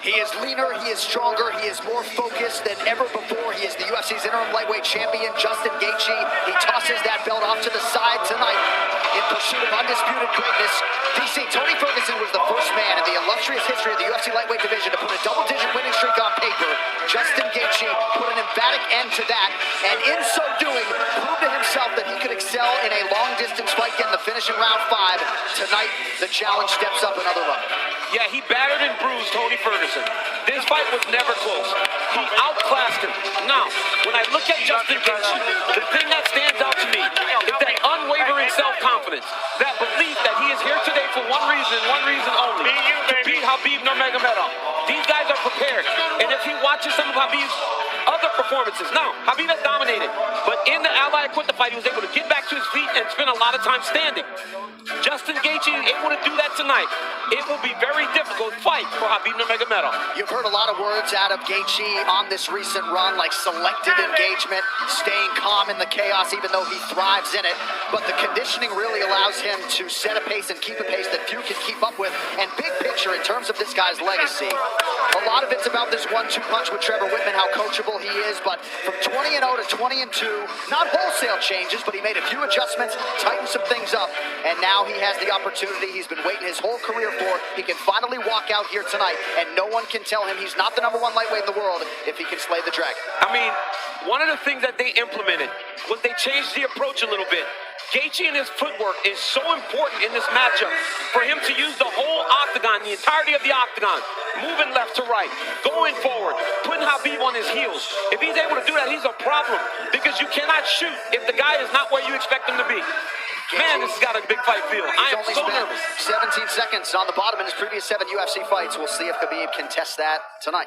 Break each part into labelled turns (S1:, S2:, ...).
S1: He is leaner, he is stronger, he is more focused than ever before. He is the UFC's interim lightweight champion, Justin Gaethje. He tosses that belt off to the side tonight in pursuit of undisputed greatness. DC, Tony Ferguson was the first man in the illustrious history of the UFC lightweight division to put a double-digit winning streak on paper. Justin Gaethje put an emphatic end to that, and in so doing, proved to himself that he could excel in a long-distance fight, getting the finish in round 5. Tonight, the challenge steps up another level.
S2: Yeah, he battered and bruised Tony Ferguson. This fight was never close. He outclassed him. Now, when I look at Justin Gaethje, the thing that stands out to me is that unwavering self-confidence, that belief that he is here today for one reason only, to beat Khabib Nurmagomedov. These guys are prepared, and if he watches some of Khabib's other performances, now, Khabib has dominated, but in the Ally Quit the fight, he was able to get back to his feet and spend a lot of time standing. Justin Gaethje is able to do that tonight. It will be very difficult fight for Khabib Nurmagomedov.
S1: You've heard a lot of words out of Gaethje on this recent run, like selective engagement, staying calm in the chaos even though he thrives in it. But the conditioning really allows him to set a pace and keep a pace that few can keep up with. And big picture in terms of this guy's legacy, a lot of it's about this 1-2 punch with Trevor Whitman, how coachable he is. But from 20-0 to 20-2, not wholesale changes, but he made a few adjustments, tightened some things up, and now he has the opportunity he's been waiting his whole career for. He can finally walk out here tonight, and no one can tell him he's not the #1 lightweight in the world if he can slay the dragon.
S2: I mean, one of the things that they implemented was they changed the approach a little bit. Gaethje and his footwork is so important in this matchup for him to use the whole octagon, the entirety of the octagon, moving left to right, going forward, putting Khabib on his heels. If he's able to do that, he's a problem, because you cannot shoot if the guy is not where you expect him to be. Man, this has got a big fight feel. I am so nervous.
S1: 17 seconds on the bottom in his previous 7 UFC fights. We'll see if Khabib can test that tonight.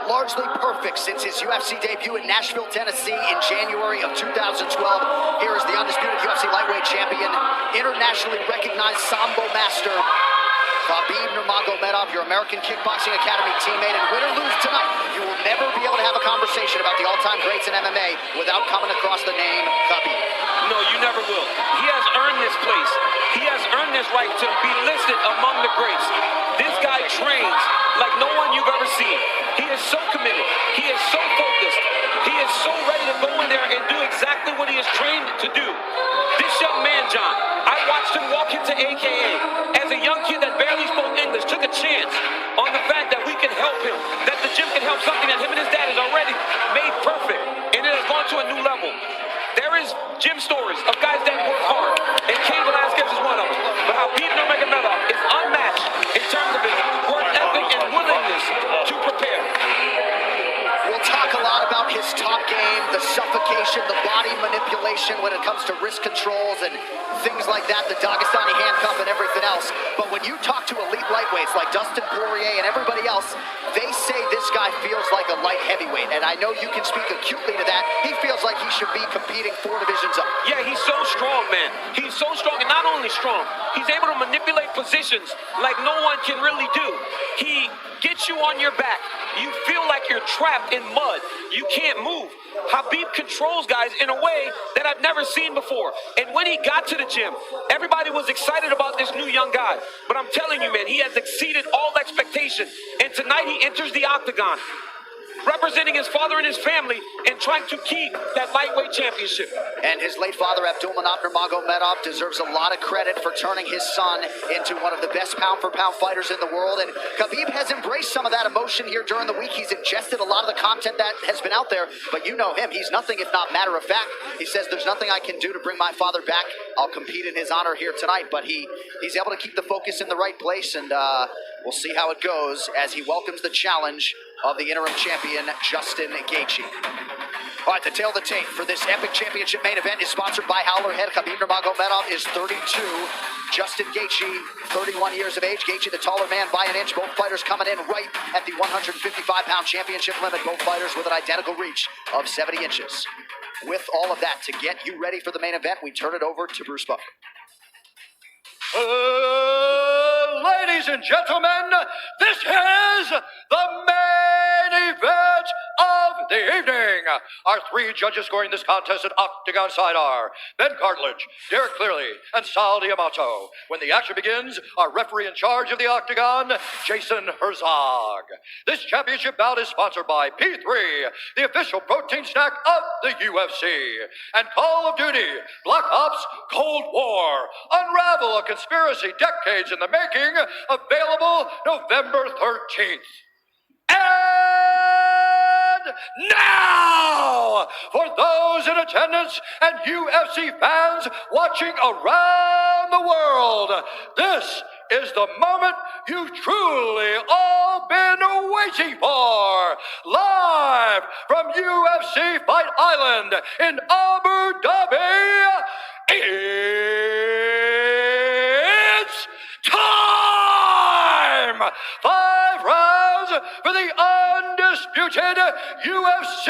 S1: Largely perfect since his UFC debut in Nashville, Tennessee in January of 2012. Here is the undisputed UFC lightweight champion, internationally recognized Sambo master, Khabib Nurmagomedov, your American Kickboxing Academy teammate. And win or lose tonight, you will never be able to have a conversation about the all-time greats in MMA without coming across the name Khabib.
S2: No, you never will. He has earned this place. He has earned this right to be listed among the greats. This guy trains like no one you've ever seen. He is so committed. He is so focused. He is so ready to go in there and do exactly what he is trained to do. This young man, John, I watched him walk into AKA as a young kid that barely spoke English, took a chance on the fact that we can help him, that the gym can help something that him and his dad has already made perfect, and it has gone to a new level. There is gym stories of guys that work hard, and Cain Velasquez is one of them. But Khabib Nurmagomedov is unmatched in terms of his work ethic and willingness to prepare.
S1: We'll talk a lot about his top game, the suffocation, the body manipulation when it comes to wrist controls and things like that, the Dagestani handcuff and everything else. But when you talk to elite lightweights like Dustin Poirier and everybody else, they say this guy feels like a light heavyweight. And I know you can speak acutely to that. He feels like he should be competing 4 divisions up.
S2: Yeah, he's so strong, man. He's so strong, and not only strong, he's able to manipulate positions like no one can really do. He gets you on your back. You feel like you're trapped in mud. You can't move. Khabib controls guys in a way that I've never seen before. And when he got to the gym, everybody was excited about this new young guy. But I'm telling you, man, he has exceeded all expectation. And tonight he enters the octagon, representing his father and his family and trying to keep that lightweight championship.
S1: And his late father, Abdulmanap Nurmagomedov, deserves a lot of credit for turning his son into one of the best pound-for-pound fighters in the world. And Khabib has embraced some of that emotion here during the week. He's ingested a lot of the content that has been out there. But you know him. He's nothing if not matter of fact. He says, there's nothing I can do to bring my father back. I'll compete in his honor here tonight. But he's able to keep the focus in the right place. And we'll see how it goes as he welcomes the challenge of the interim champion, Justin Gaethje. All right, the tail of the tape for this epic championship main event is sponsored by Howler Head. Khabib Nurmagomedov is 32. Justin Gaethje, 31 years of age. Gaethje, the taller man by an inch. Both fighters coming in right at the 155-pound championship limit. Both fighters with an identical reach of 70 inches. With all of that, to get you ready for the main event, we turn it over to Bruce Buffer.
S3: Ladies and gentlemen, this is the main event of the evening. Our three judges scoring this contest at Octagon side are Ben Cartledge, Derek Clearly, and Sal Diamato. When the action begins, our referee in charge of the Octagon, Jason Herzog. This championship bout is sponsored by P3, the official protein snack of the UFC, and Call of Duty, Black Ops, Cold War. Unravel a conspiracy decades in the making, available November 13th. And now, for those in attendance and UFC fans watching around the world, this is the moment you've truly all been waiting for. Live from UFC Fight Island in Abu Dhabi, it's time! 5 rounds for the undisputed UFC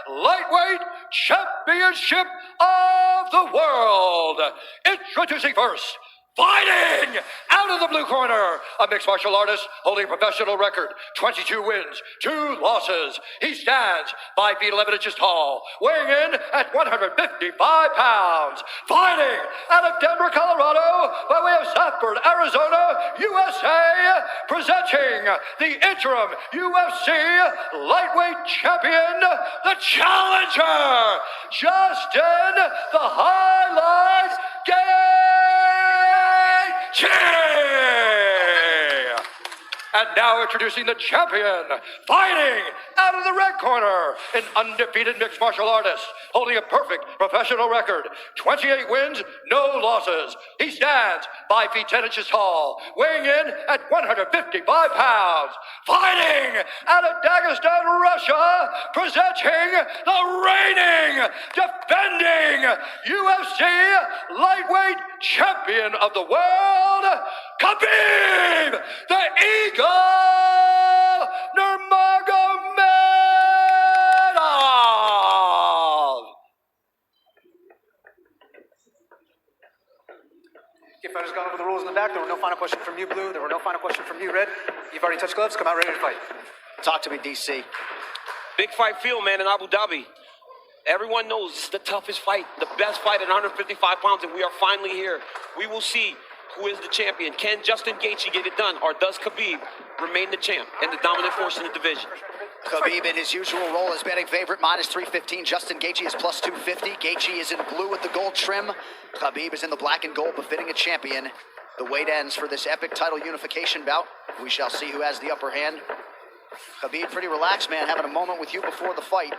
S3: Lightweight Championship of the World. Introducing first, fighting out of the blue corner, a mixed martial artist holding a professional record, 22 wins, 2 losses. He stands 5 feet 11 inches tall, weighing in at 155 pounds. Fighting out of Denver, Colorado, by way of Southford, Arizona, USA, presenting the interim UFC lightweight champion, the challenger, Justin the Highlight Gaethje! And now introducing the champion, fighting out of the red corner, an undefeated mixed martial artist, holding a perfect professional record, 28 wins, no losses. He stands 5 feet 10 inches tall, weighing in at 155 pounds. Fighting out of Dagestan, Russia, presenting the reigning, defending UFC lightweight champion of the world, Khabib, the Eagle Nurmagomedov.
S4: Okay, fighters gone over the rules in the back. There were no final question from you, Blue. There were no final question from you, Red. You've already touched gloves. Come out ready to fight.
S1: Talk to me, DC.
S2: Big fight field, man, in Abu Dhabi. Everyone knows it's the toughest fight, the best fight at 155 pounds, and we are finally here. We will see who is the champion. Can Justin Gaethje get it done, or does Khabib remain the champ and the dominant force in the division?
S1: Khabib, in his usual role as betting favorite, minus 315. Justin Gaethje is plus 250. Gaethje is in blue with the gold trim. Khabib is in the black and gold, befitting a champion. The wait ends for this epic title unification bout. We shall see who has the upper hand. Khabib, pretty relaxed, man, having a moment with you before the fight.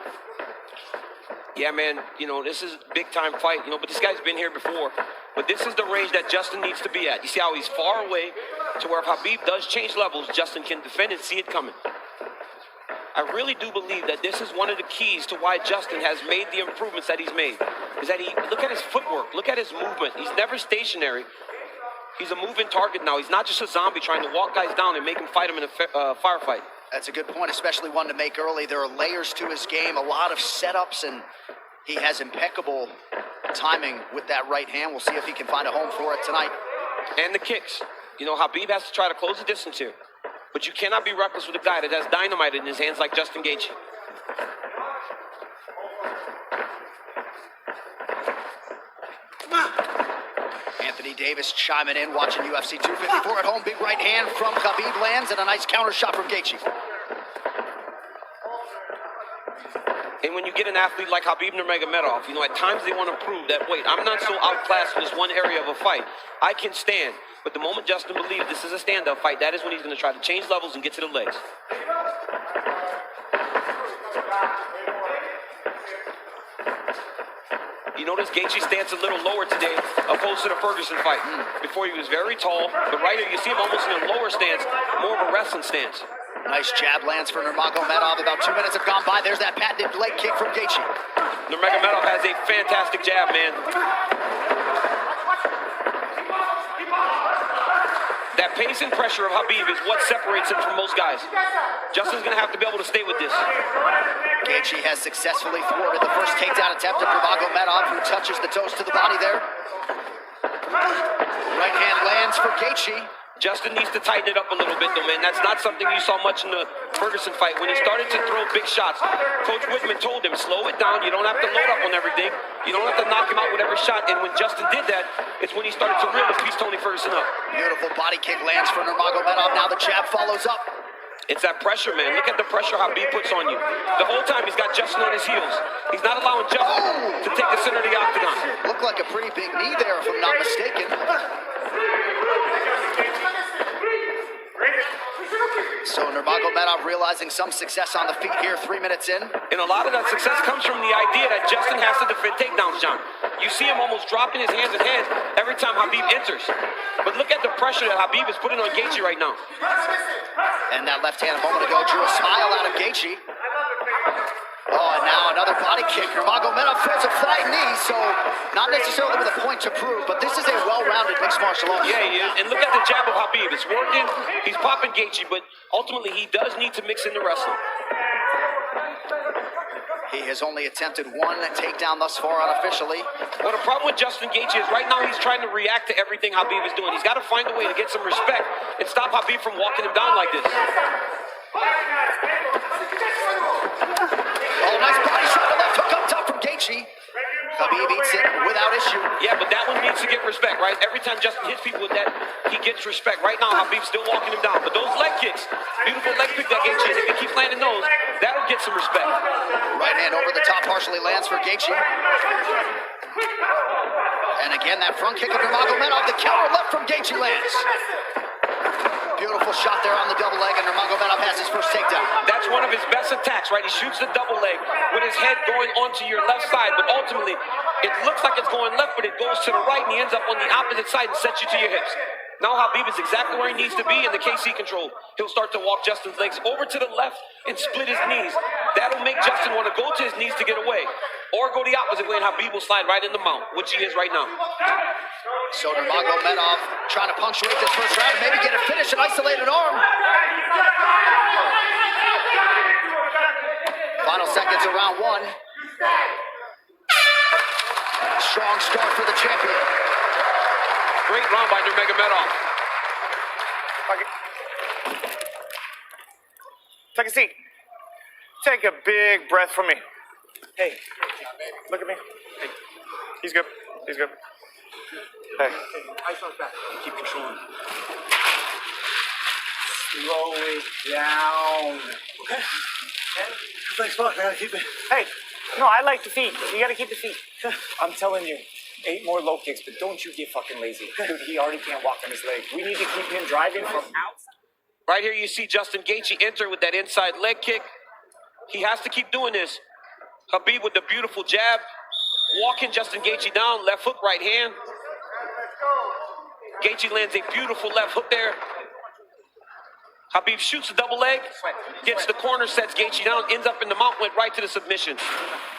S2: Yeah, man, you know, this is a big-time fight, you know, but this guy's been here before. But this is the range that Justin needs to be at. You see how he's far away to where if Khabib does change levels, Justin can defend and see it coming. I really do believe that this is one of the keys to why Justin has made the improvements that he's made. Is that look at his footwork, look at his movement. He's never stationary. He's a moving target now. He's not just a zombie trying to walk guys down and make them fight him in a firefight.
S1: That's a good point, especially one to make early. There are layers to his game, a lot of setups, and he has impeccable timing with that right hand. We'll see if he can find a home for it tonight.
S2: And the kicks. You know, Khabib has to try to close the distance here. But you cannot be reckless with a guy that has dynamite in his hands like Justin Gaethje.
S1: Anthony Davis chiming in, watching UFC 254 at home. Big right hand from Khabib lands, and a nice counter shot from Gaethje.
S2: And when you get an athlete like Khabib Nurmagomedov, you know, at times they want to prove that, wait, I'm not so outclassed in this one area of a fight. I can stand. But the moment Justin believes this is a stand-up fight, that is when he's going to try to change levels and get to the legs. You notice Gaethje's stance a little lower today, opposed to the Ferguson fight. Before he was very tall, but right here you see him almost in a lower stance, more of a wrestling stance.
S1: Nice jab lands for Nurmagomedov. About 2 minutes have gone by. There's that patented leg kick from Gaethje.
S2: Nurmagomedov has a fantastic jab, man. That pace and pressure of Khabib is what separates him from most guys. Justin's going to have to be able to stay with this.
S1: Gaethje has successfully thwarted the first takedown attempt of Nurmagomedov, who touches the toes to the body there. Right hand lands for Gaethje.
S2: Justin needs to tighten it up a little bit, though, man. That's not something you saw much in the Ferguson fight. When he started to throw big shots, Coach Whitman told him, slow it down. You don't have to load up on everything. You don't have to knock him out with every shot. And when Justin did that, it's when he started to really piece Tony Ferguson up.
S1: Beautiful body kick lands for Nurmagomedov. Now the jab follows up.
S2: It's that pressure, man. Look at the pressure Khabib puts on you. The whole time he's got Justin on his heels. He's not allowing Justin to take the center of the octagon.
S1: Looked like a pretty big knee there, if I'm not mistaken. So Nurmagomedov realizing some success on the feet here 3 minutes in.
S2: And a lot of that success comes from the idea that Justin has to defend takedowns, John. You see him almost dropping his hands in hands every time Khabib enters. But look at the pressure that Khabib is putting on Gaethje right now.
S1: And that left hand a moment ago drew a smile out of Gaethje. Oh, and now another body kick. Nurmagomedov throws a flying knee, so not necessarily with a point to prove, but this is a well-rounded mixed martial arts.
S2: Yeah, he is. And look at the jab of Khabib. It's working. He's popping Gaethje, but ultimately he does need to mix in the wrestling.
S1: He has only attempted one takedown thus far unofficially.
S2: Well, the problem with Justin Gaethje is right now he's trying to react to everything Khabib is doing. He's got to find a way to get some respect and stop Khabib from walking him down like this.
S1: Oh, nice body shot to left hook up top from Gaethje. Khabib eats it without issue.
S2: Yeah, but that one needs to get respect, right? Every time Justin hits people with that, he gets respect. Right now, Khabib's still walking him down. But those leg kicks, beautiful leg kick that Gaethje, if he keeps landing those, that'll get some respect.
S1: Right hand over the top partially lands for Gaethje. And again, that front kick of Nurmagomedov. The counter left from Gaethje lands. Beautiful shot there on the double leg, and Nurmagomedov has his first takedown.
S2: That's one of his best attacks, right? He shoots the double leg with his head going onto your left side, but ultimately, it looks like it's going left, but it goes to the right, and he ends up on the opposite side and sets you to your hips. Now Khabib is exactly where he needs to be in the KC control. He'll start to walk Justin's legs over to the left and split his knees. That'll make Justin want to go to his knees to get away, or go the opposite way, and Khabib will slide right in the mount, which he is right now.
S1: So Nurmagomedov trying to punctuate this first round and maybe get a finish, an isolated arm. Final seconds of round one. Strong start for the champion.
S2: Great round by Nurmagomedov.
S5: Take a seat. Take a big breath from me. Hey, look at me. Hey. He's good. He's good. Hey.
S6: Ice on his back.
S2: Keep controlling.
S6: Slow it down. Okay. Thanks, fuck, man. Keep it.
S5: Hey. No, I like the feet. You gotta keep the feet.
S6: I'm telling you, 8 more low kicks, but don't you get fucking lazy. Dude, he already can't walk on his legs. We need to keep him driving from outside.
S2: Right here, you see Justin Gaethje enter with that inside leg kick. He has to keep doing this. Khabib with the beautiful jab, walking Justin Gaethje down, left hook, right hand. Gaethje lands a beautiful left hook there. Khabib shoots the double leg, gets the corner, sets Gaethje down, ends up in the mount, went right to the submission.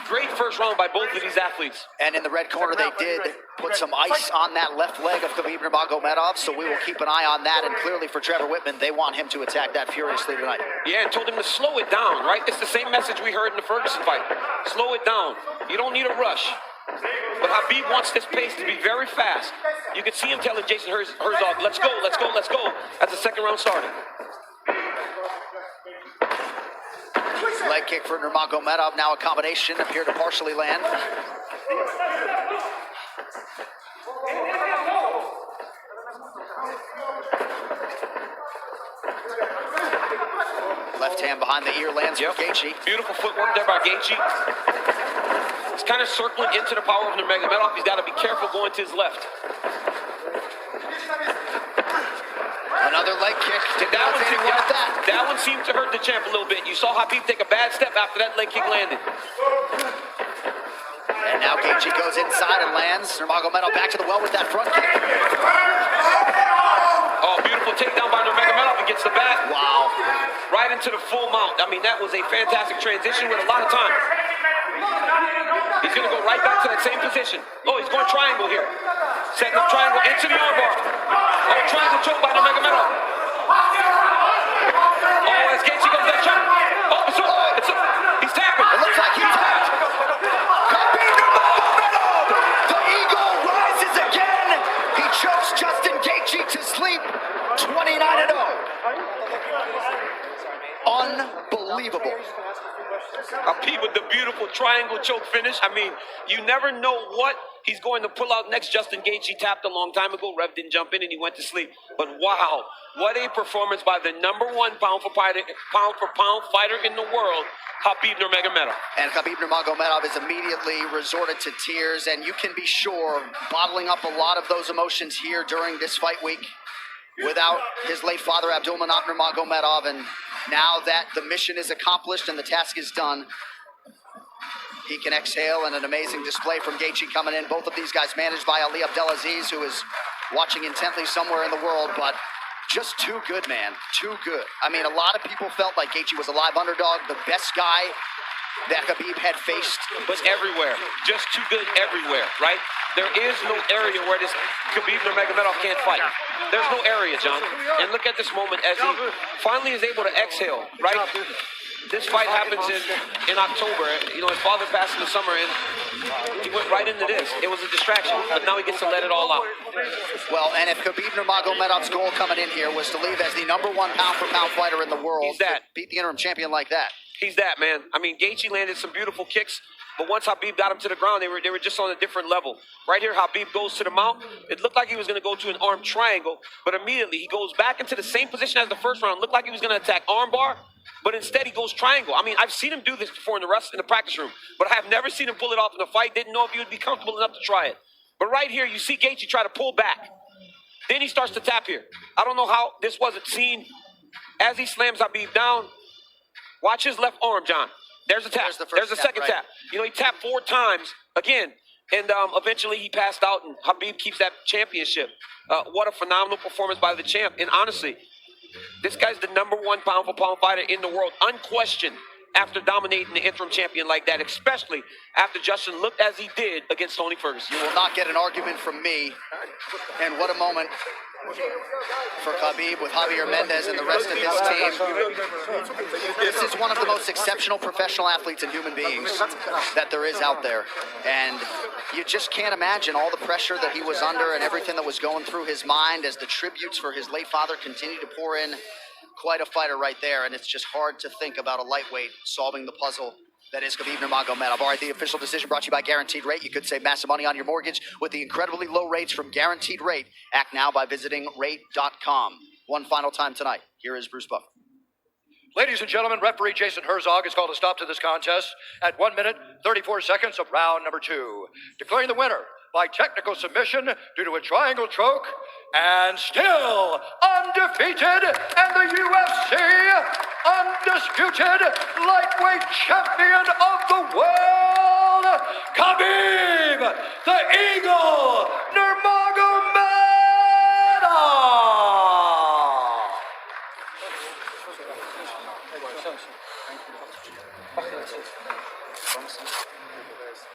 S2: Great first round by both of these athletes.
S1: And in the red corner, they did put some ice on that left leg of Khabib Nurmagomedov, so we will keep an eye on that. And clearly for Trevor Whitman, they want him to attack that furiously tonight.
S2: Yeah, and told him to slow it down, right? It's the same message we heard in the Ferguson fight. Slow it down. You don't need a rush. But Khabib wants this pace to be very fast. You can see him telling Jason Herzog, let's go, let's go, let's go, as the second round started.
S1: Leg kick for Nurmagomedov, now a combination, appear to partially land. Left hand behind the ear lands for Gaethje.
S2: Beautiful footwork there by Gaethje. He's kind of circling into the power of Nurmagomedov. He's got to be careful going to his left.
S1: Another leg kick.
S2: That one seemed to hurt the champ a little bit. You saw Khabib take a bad step after that leg kick landed.
S1: And now Gaethje goes inside and lands. Nurmagomedov back to the well with that front kick.
S2: Oh, beautiful takedown by Nurmagomedov against the back.
S1: Wow.
S2: Right into the full mount. I mean, that was a fantastic transition with a lot of time. He's going to go right back to that same position. Oh, he's going triangle here. Setting up triangle into the armbar. Oh, triangle choke by Nurmagomedov. Oh, as Gaethje goes that shot. Oh, he's tapping.
S1: It looks like he's tapped. Khabib Nurmagomedov! The eagle rises again. He chokes Justin Gaethje to sleep. 29-0. Unbelievable.
S2: Khabib with the beautiful triangle choke finish. I mean, you never know what he's going to pull out next. Justin Gaethje tapped a long time ago. Rev didn't jump in and he went to sleep. But wow, what a performance by the #1 pound for pound fighter in the world, Khabib Nurmagomedov.
S1: And Khabib Nurmagomedov is immediately resorted to tears, and you can be sure bottling up a lot of those emotions here during this fight week without his late father, Abdulmanap Nurmagomedov. And now that the mission is accomplished and the task is done, he can exhale, and an amazing display from Gaethje coming in. Both of these guys managed by Ali Abdelaziz, who is watching intently somewhere in the world, but just too good, man. Too good. I mean, a lot of people felt like Gaethje was a live underdog, the best guy that Khabib had faced.
S2: But everywhere, just too good everywhere, right? There is no area where this Khabib Nurmagomedov can't fight. There's no area, John. And look at this moment as he finally is able to exhale, right? This fight happens in October. You know, his father passed in the summer, and he went right into this. It was a distraction, but now he gets to let it all out.
S1: Well, and if Khabib Nurmagomedov's goal coming in here was to leave as the #1 pound-for-pound fighter in the world,
S2: he's that.
S1: Beat the interim champion like that.
S2: He's that, man. I mean, Gaethje landed some beautiful kicks, but once Khabib got him to the ground, they were just on a different level. Right here, Khabib goes to the mount. It looked like he was going to go to an arm triangle, but immediately he goes back into the same position as the first round. Looked like he was going to attack armbar, but instead he goes triangle. I mean, I've seen him do this before in the practice room, but I have never seen him pull it off in a fight. Didn't know if he would be comfortable enough to try it. But right here, you see Gaethje try to pull back. Then he starts to tap here. I don't know how this wasn't seen. As he slams Khabib down, watch his left arm, John. There's a tap. There's a second tap. You know, he tapped 4 times again, and eventually he passed out, and Khabib keeps that championship. What a phenomenal performance by the champ. And honestly, this guy's the #1 pound-for-pound fighter in the world, unquestioned, after dominating the interim champion like that, especially after Justin looked as he did against Tony Ferguson.
S1: You will not get an argument from me. And what a moment for Khabib with Javier Mendez and the rest of his team. This is one of the most exceptional professional athletes and human beings that there is out there. And you just can't imagine all the pressure that he was under and everything that was going through his mind as the tributes for his late father continue to pour in. Quite a fighter right there, and it's just hard to think about a lightweight solving the puzzle that is Khabib Nurmagomedov. All right, the official decision brought to you by Guaranteed Rate. You could save massive money on your mortgage with the incredibly low rates from Guaranteed Rate. Act now by visiting rate.com. One final time tonight. Here is Bruce Buffer.
S3: Ladies and gentlemen, referee Jason Herzog has called a stop to this contest at 1 minute, 34 seconds of round number 2, declaring the winner by technical submission due to a triangle choke, and still undefeated, and the UFC undisputed lightweight champion of the world, Khabib, the Eagle Nurmagomedov.